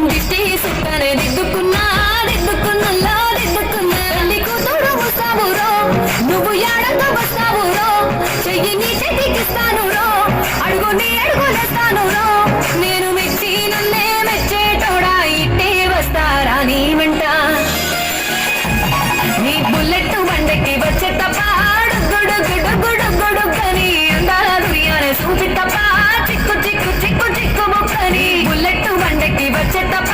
దిష్టి సుక్కనే దిద్దుకున్నా దిద్దుకున్నలా దిద్దుకున్నా నీకు తోడు వస్తావు రో నువ్వు ఏడంతో వస్తావు రో చెయ్యి నీ చేతికిస్తాను రో అడుగు నీ అడుగులేస్తాను రో నేను మెచ్చి నన్నే మెచ్చేటోడా ఇట్టే వస్తారా నీ వెంట నీ బుల్లెట్ బండకి వచ్చే తప్ప గుడుగుడుగుడుగుడుగుడుగని అందాల దునియానే చూపి తప్ప చిక్కు చిక్కు చిక్కు చిక్కు ముక్కని బుల్లెట్ బండకి వచ్చే తప్ప